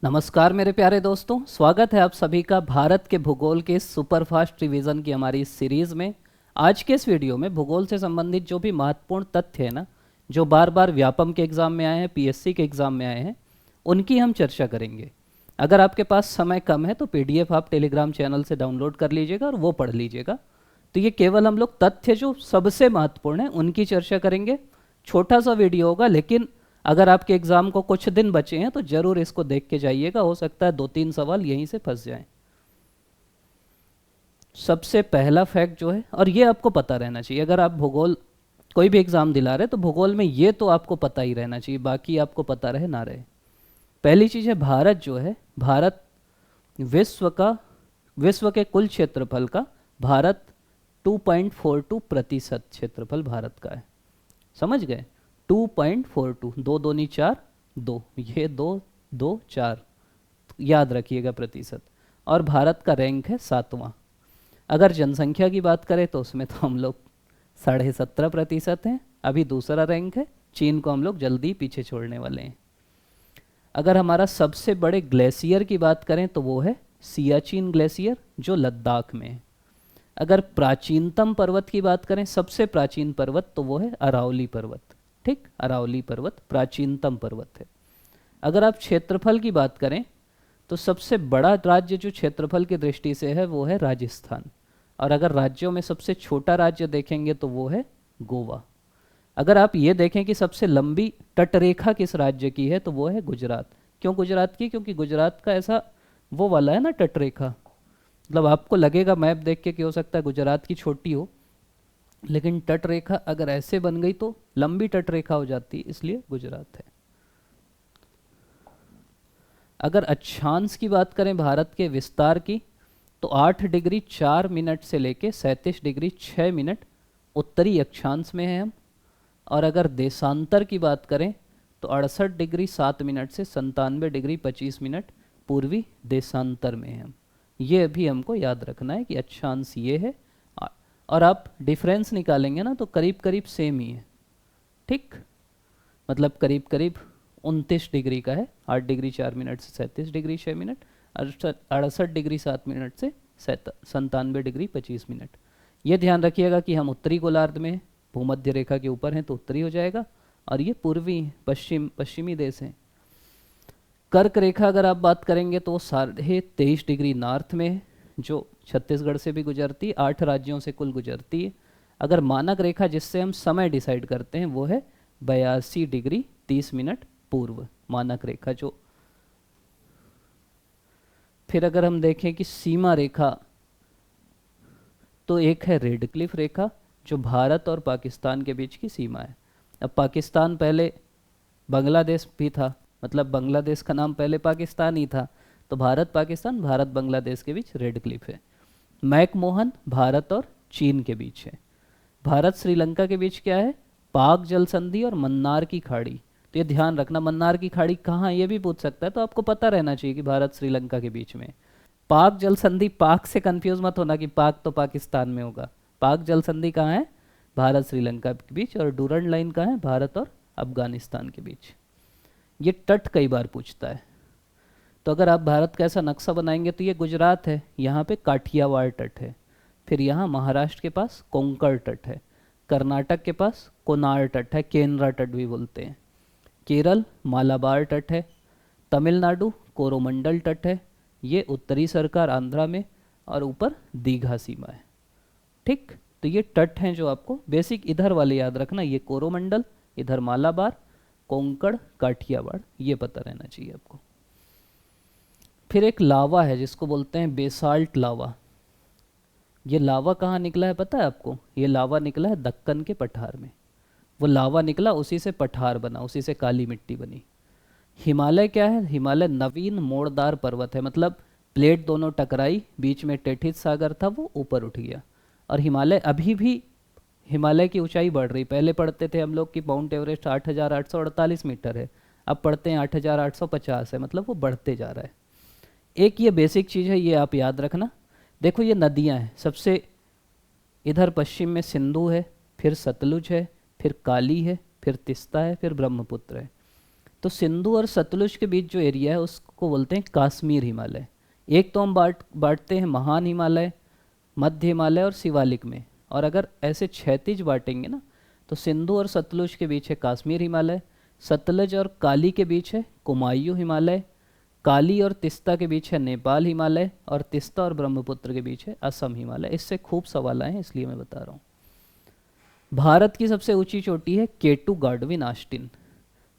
नमस्कार मेरे प्यारे दोस्तों, स्वागत है आप सभी का भारत के भूगोल के सुपरफास्ट रिवीजन की हमारी इस सीरीज़ में। आज के इस वीडियो में भूगोल से संबंधित जो भी महत्वपूर्ण तथ्य है ना, जो बार बार व्यापम के एग्ज़ाम में आए हैं, पीएससी के एग्ज़ाम में आए हैं, उनकी हम चर्चा करेंगे। अगर आपके पास समय कम है तो पीडीएफ आप टेलीग्राम चैनल से डाउनलोड कर लीजिएगा और वो पढ़ लीजिएगा। तो ये केवल हम लोग तथ्य जो सबसे महत्वपूर्ण है उनकी चर्चा करेंगे। छोटा सा वीडियो होगा, लेकिन अगर आपके एग्ज़ाम को कुछ दिन बचे हैं तो ज़रूर इसको देख के जाइएगा, हो सकता है 2-3 सवाल यहीं से फंस जाएं। सबसे पहला फैक्ट जो है, और ये आपको पता रहना चाहिए, अगर आप भूगोल कोई भी एग्ज़ाम दिला रहे तो भूगोल में ये तो आपको पता ही रहना चाहिए, बाकी आपको पता रहे ना रहे। पहली चीज़ है, भारत जो है, भारत विश्व के कुल क्षेत्रफल का भारत 2.42% क्षेत्रफल भारत का है। समझ गए? 2.42, दो दूनी 4, 2, ये 2 2 4 याद रखिएगा प्रतिशत। और भारत का रैंक है 7वां। अगर जनसंख्या की बात करें तो उसमें तो हम लोग 17.5% हैं, अभी दूसरा रैंक है। चीन को हम लोग जल्दी पीछे छोड़ने वाले हैं। अगर हमारा सबसे बड़े ग्लेशियर की बात करें तो वो है सियाचिन ग्लेशियर, जो लद्दाख में है। अगर प्राचीनतम पर्वत की बात करें, सबसे प्राचीन पर्वत, तो वो है अरावली पर्वत। ठीक, अरावली पर्वत प्राचीनतम पर्वत है। अगर आप क्षेत्रफल की बात करें तो सबसे बड़ा राज्य जो क्षेत्रफल की दृष्टि से है वो है राजस्थान। और अगर राज्यों में सबसे छोटा राज्य देखेंगे तो वो है गोवा। अगर आप ये देखें कि सबसे लंबी तटरेखा किस राज्य की है तो वो है गुजरात। क्यों गुजरात की? क्योंकि गुजरात का ऐसा वो वाला है ना तटरेखा, मतलब आपको लगेगा मैप देख के कि हो सकता है गुजरात की छोटी हो, लेकिन तटरेखा अगर ऐसे बन गई तो लंबी तटरेखा हो जाती, इसलिए गुजरात है। अगर अक्षांश की बात करें भारत के विस्तार की, तो 8 डिग्री 4 मिनट से लेके 37 डिग्री 6 मिनट उत्तरी अक्षांश में है हम। और अगर देशांतर की बात करें तो 68 डिग्री 7 मिनट से 97 डिग्री 25 मिनट पूर्वी देशांतर में है हम। ये भी हमको याद रखना है कि अक्षांश ये है, और आप डिफरेंस निकालेंगे ना तो करीब करीब सेम ही है। ठीक, मतलब करीब करीब 29 डिग्री का है, 8 डिग्री 4 मिनट से 37 डिग्री 6 मिनट, 68 डिग्री 7 मिनट से 97 डिग्री 25 मिनट। ये ध्यान रखिएगा कि हम उत्तरी गोलार्ध में हैं, भूमध्य रेखा के ऊपर हैं तो उत्तरी हो जाएगा, और ये पूर्वी पश्चिमी देश हैं। कर्क रेखा अगर आप बात करेंगे तो 23.5 डिग्री नॉर्थ में है, जो छत्तीसगढ़ से भी गुजरती है, 8 राज्यों से कुल गुजरती है। अगर मानक रेखा जिससे हम समय डिसाइड करते हैं वो है 82 डिग्री 30 मिनट पूर्व, मानक रेखा जो। फिर अगर हम देखें कि सीमा रेखा, तो एक है रेड क्लिफ रेखा जो भारत और पाकिस्तान के बीच की सीमा है। अब पाकिस्तान पहले बांग्लादेश भी था, मतलब बांग्लादेश का नाम पहले पाकिस्तान ही था, तो भारत बांग्लादेश के बीच रेड क्लिफ है। मैकमोहन भारत और चीन के बीच है। भारत श्रीलंका के बीच क्या है? पाक जल संधि और मन्नार की खाड़ी। तो ये ध्यान रखना, मन्नार की खाड़ी कहाँ, ये भी पूछ सकता है, तो आपको पता रहना चाहिए कि भारत श्रीलंका के बीच में। पाक जल संधि, पाक से कंफ्यूज मत होना कि पाक तो पाकिस्तान में होगा। पाक जल संधि कहाँ है? भारत श्रीलंका के बीच। और डूरंड लाइन कहाँ है? भारत और अफगानिस्तान के बीच। ये तट कई बार पूछता है, तो अगर आप भारत का ऐसा नक्शा बनाएंगे तो ये गुजरात है, यहाँ पे काठियावाड़ तट है। फिर यहाँ महाराष्ट्र के पास कोंकण तट है, कर्नाटक के पास कोनार तट है, केनरा तट भी बोलते हैं। केरल मालाबार तट है, तमिलनाडु कोरोमंडल तट है, ये उत्तरी सरकार आंध्रा में, और ऊपर दीघा सीमा है। ठीक, तो ये तट हैं जो आपको बेसिक इधर वाले याद रखना, ये कोरोमंडल, इधर मालाबार, कोंकण, काठियावाड़, ये पता रहना चाहिए आपको। फिर एक लावा है जिसको बोलते हैं बेसाल्ट लावा। ये लावा कहाँ निकला है पता है आपको? ये लावा निकला है दक्कन के पठार में। वो लावा निकला, उसी से पठार बना, उसी से काली मिट्टी बनी। हिमालय क्या है? हिमालय नवीन मोड़दार पर्वत है, मतलब प्लेट दोनों टकराई, बीच में टेथिस सागर था, वो ऊपर उठ गया। और हिमालय अभी भी, हिमालय की ऊंचाई बढ़ रही। पहले पढ़ते थे हम लोग कि माउंट एवरेस्ट 8,848 मीटर है, अब पढ़ते हैं 8,850 है, मतलब वो बढ़ते जा रहा है। एक ये बेसिक चीज़ है, ये आप याद रखना। देखो ये नदियाँ हैं, सबसे इधर पश्चिम में सिंधु है, फिर सतलुज है, फिर काली है, फिर तिस्ता है, फिर ब्रह्मपुत्र है। तो सिंधु और सतलुज के बीच जो एरिया है उसको बोलते हैं काश्मीर हिमालय। एक तो हम बांटते हैं महान हिमालय, मध्य हिमालय और शिवालिक में, और अगर ऐसे क्षैतिज बांटेंगे ना तो सिंधु और सतलुज के बीच है काश्मीर हिमालय, सतलज और काली के बीच है कुमायूं हिमालय, काली और तिस्ता के बीच है नेपाल हिमालय, और तिस्ता और ब्रह्मपुत्र के बीच है असम हिमालय। इससे खूब सवाल आए हैं इसलिए मैं बता रहा हूँ। भारत की सबसे ऊंची चोटी है केटू गाडविन आस्टिन।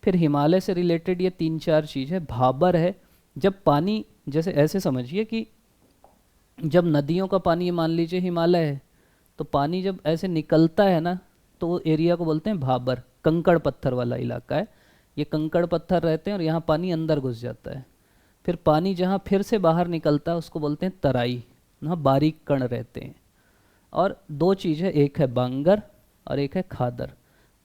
फिर हिमालय से रिलेटेड ये 3-4 चीज़ है। भाबर है, जब पानी, जैसे ऐसे समझिए कि जब नदियों का पानी, ये मान लीजिए हिमालय है, तो पानी जब ऐसे निकलता है ना तो वो एरिया को बोलते हैं भाबर। कंकड़ पत्थर वाला इलाका है, ये कंकड़ पत्थर रहते हैं और यहाँ पानी अंदर घुस जाता है। फिर पानी जहाँ फिर से बाहर निकलता है उसको बोलते हैं तराई, वहाँ बारीक कण रहते हैं। और 2 चीज़ है, एक है बांगर और एक है खादर।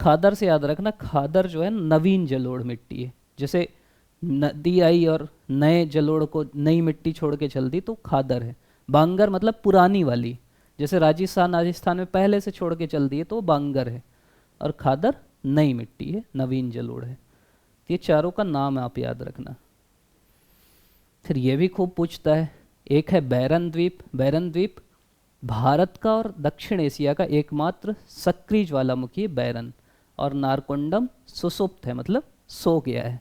खादर से याद रखना, खादर जो है नवीन जलोढ़ मिट्टी है। जैसे नदी आई और नए जलोढ़ को, नई मिट्टी छोड़ के चल दी, तो खादर है। बांगर मतलब पुरानी वाली, जैसे राजस्थान में पहले से छोड़ के चल दिए तो वो बांगर है। और खादर नई मिट्टी है, नवीन जलोढ़ है। ये चारों का नाम आप याद रखना। फिर ये भी खूब पूछता है, एक है बैरन द्वीप। बैरन द्वीप भारत का और दक्षिण एशिया का एकमात्र सक्रिय ज्वालामुखी है बैरन, और नारकोंडम सुसुप्त है, मतलब सो गया है।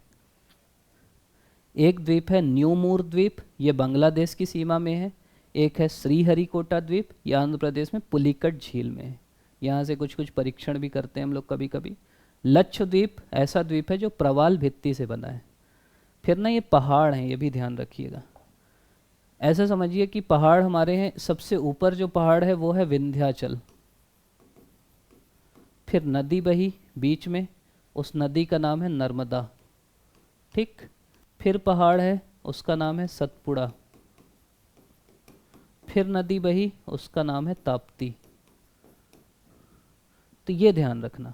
एक द्वीप है न्यूमूर द्वीप, ये बांग्लादेश की सीमा में है। एक है श्रीहरिकोटा द्वीप, ये आंध्र प्रदेश में पुलिकट झील में है। यहाँ से कुछ कुछ परीक्षण भी करते हैं हम लोग कभी कभी। लक्षद्वीप ऐसा द्वीप है जो प्रवाल भित्ति से बना है। फिर ना ये पहाड़ हैं, ये भी ध्यान रखिएगा। ऐसा समझिए कि पहाड़ हमारे हैं, सबसे ऊपर जो पहाड़ है वो है विंध्याचल। फिर नदी बही बीच में, उस नदी का नाम है नर्मदा, ठीक। फिर पहाड़ है, उसका नाम है सतपुड़ा। फिर नदी बही, उसका नाम है ताप्ती। तो ये ध्यान रखना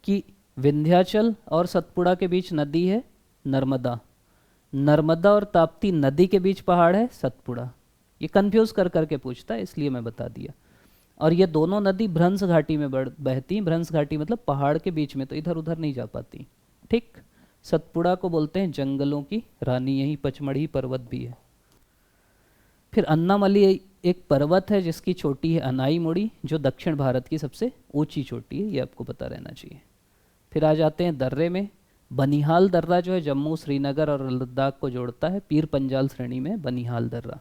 कि विंध्याचल और सतपुड़ा के बीच नदी है नर्मदा, नर्मदा और ताप्ती नदी के बीच पहाड़ है सतपुड़ा। ये कंफ्यूज कर करके पूछता है, इसलिए मैं बता दिया। और ये दोनों नदी भ्रंश घाटी में बहती। भ्रंश घाटी मतलब पहाड़ के बीच में, तो इधर उधर नहीं जा पाती, ठीक। सतपुड़ा को बोलते हैं जंगलों की रानी, यही पचमढ़ी पर्वत भी है। फिर अन्नामली एक पर्वत है जिसकी चोटी है अनाईमुड़ी, जो दक्षिण भारत की सबसे ऊंची चोटी है, ये आपको पता रहना चाहिए। फिर आ जाते हैं दर्रे में। बनिहाल दर्रा जो है जम्मू, श्रीनगर और लद्दाख को जोड़ता है, पीर पंजाल श्रेणी में बनिहाल दर्रा।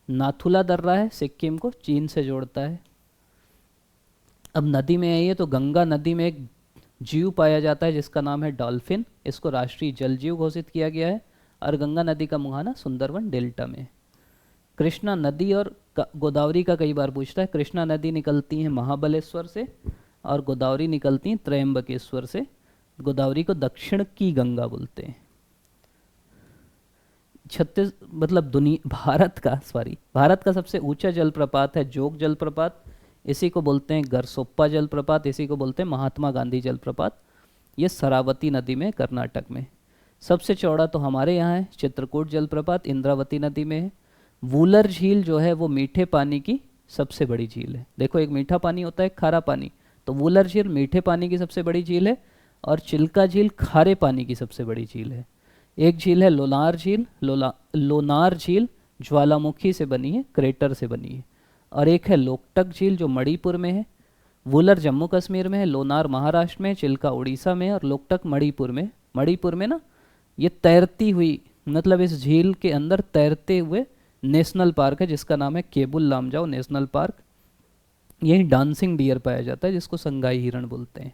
नाथुला दर्रा है, सिक्किम को चीन से जोड़ता है। अब नदी में आइए तो गंगा नदी में एक जीव पाया जाता है जिसका नाम है डॉल्फिन, इसको राष्ट्रीय जल जीव घोषित किया गया है। और गंगा नदी का मुहाना सुंदरवन डेल्टा में। कृष्णा नदी और गोदावरी का कई बार पूछता है। कृष्णा नदी निकलती है महाबलेश्वर से और गोदावरी निकलती है त्रयंबकेश्वर से। गोदावरी को दक्षिण की गंगा बोलते हैं। भारत का सबसे ऊंचा जलप्रपात है जोग जलप्रपात, इसी को बोलते हैं गरसोप्पा जलप्रपात, इसी को बोलते हैं महात्मा गांधी जलप्रपात। ये शरावती नदी में, कर्नाटक में। सबसे चौड़ा तो हमारे यहाँ है चित्रकूट जलप्रपात, इंद्रावती नदी में है। वूलर झील जो है वो मीठे पानी की सबसे बड़ी झील है। देखो, एक मीठा पानी होता है, एक खारा पानी, तो वूलर झील मीठे पानी की सबसे बड़ी झील है, और चिल्का झील खारे पानी की सबसे बड़ी झील है। एक झील है लोनार झील। लोनार झील ज्वालामुखी से बनी है, क्रेटर से बनी है। और एक है लोकटक झील जो मणिपुर में है। वूलर जम्मू कश्मीर में है, लोनार महाराष्ट्र में, चिल्का उड़ीसा में, और लोकटक मणिपुर में। मणिपुर में ना ये तैरती हुई, मतलब इस झील के अंदर तैरते हुए नेशनल पार्क है जिसका नाम है केबुल लामजाओ नेशनल पार्क। यही डांसिंग डियर पाया जाता है जिसको संगाई हिरण बोलते हैं।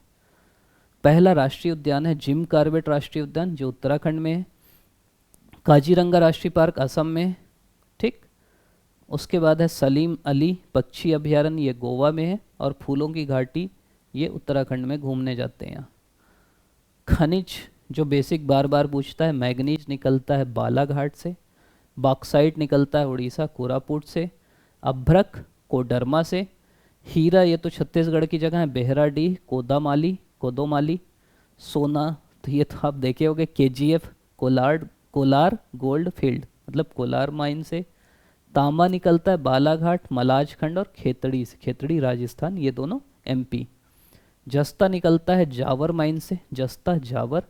पहला राष्ट्रीय उद्यान है जिम कार्बेट राष्ट्रीय उद्यान जो उत्तराखंड में है। काजीरंगा राष्ट्रीय पार्क असम में है, ठीक। उसके बाद है सलीम अली पक्षी अभयारण्य, ये गोवा में है। और फूलों की घाटी, ये उत्तराखंड में घूमने जाते हैं। खनिज जो बेसिक बार बार पूछता है, मैग्नीज निकलता है बालाघाट से, बॉक्साइट निकलता है उड़ीसा कोरापुट से, अभ्रक कोडरमा से, हीरा ये तो छत्तीसगढ़ की जगह है बेहराडीह कोदोमाली, सोना तो ये तो आप देखे होंगे KGF कोलार गोल्ड फील्ड, मतलब कोलार माइन से। तांबा निकलता है बालाघाट मलाजखंड और खेतड़ी से, खेतड़ी राजस्थान, ये दोनों MP। जस्ता निकलता है जावर माइन से, जस्ता जावर।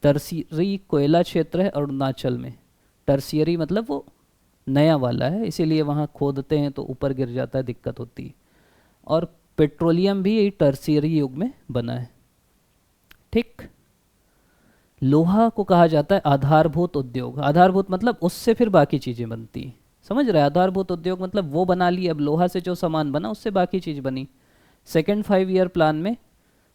टर्शियरी कोयला क्षेत्र है अरुणाचल में। टर्शियरी मतलब वो नया वाला है, इसीलिए वहाँ खोदते हैं तो ऊपर गिर जाता है, दिक्कत होती है। और पेट्रोलियम भी यही टर्शियरी युग में बना है। ठीक। लोहा को कहा जाता है आधारभूत उद्योग। आधारभूत मतलब उससे फिर बाकी चीज़ें बनती हैं, समझ रहे हैं? आधारभूत उद्योग मतलब वो बना ली, अब लोहा से जो सामान बना उससे बाकी चीज़ बनी। सेकेंड 5 ईयर प्लान में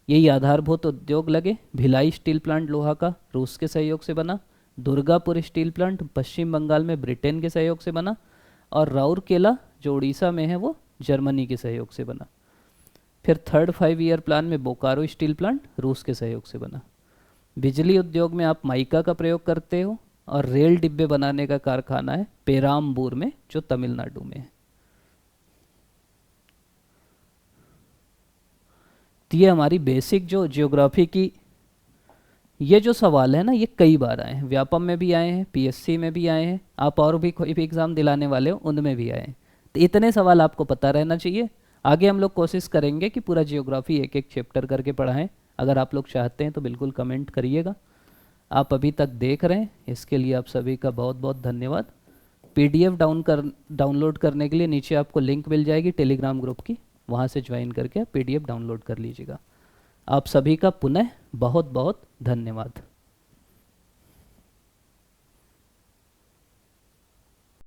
यही आधारभूत उद्योग लगे। भिलाई स्टील प्लांट लोहा का रूस के सहयोग से बना। दुर्गापुर स्टील प्लांट पश्चिम बंगाल में ब्रिटेन के सहयोग से बना। और राउरकेला जो उड़ीसा में है वो जर्मनी के सहयोग से बना। फिर थर्ड 5 ईयर प्लान में बोकारो स्टील प्लांट रूस के सहयोग से बना। बिजली उद्योग में आप माइका का प्रयोग करते हो। और रेल डिब्बे बनाने का कारखाना है पेराम्बूर में जो तमिलनाडु में है। तो ये हमारी बेसिक जो ज्योग्राफी की ये जो सवाल है ना, ये कई बार आए हैं, व्यापम में भी आए हैं, पीएससी में भी आए हैं, आप और भी कोई भी एग्ज़ाम दिलाने वाले हो उनमें भी आए हैं। तो इतने सवाल आपको पता रहना चाहिए। आगे हम लोग कोशिश करेंगे कि पूरा जियोग्राफी एक एक चैप्टर करके पढ़ाएं। अगर आप लोग चाहते हैं तो बिल्कुल कमेंट करिएगा। आप अभी तक देख रहे हैं, इसके लिए आप सभी का बहुत बहुत धन्यवाद। पीडीएफ डाउनलोड करने के लिए नीचे आपको लिंक मिल जाएगी टेलीग्राम ग्रुप की, वहाँ से ज्वाइन करके आप पीडीएफ डाउनलोड कर लीजिएगा। आप सभी का पुनः बहुत बहुत धन्यवाद।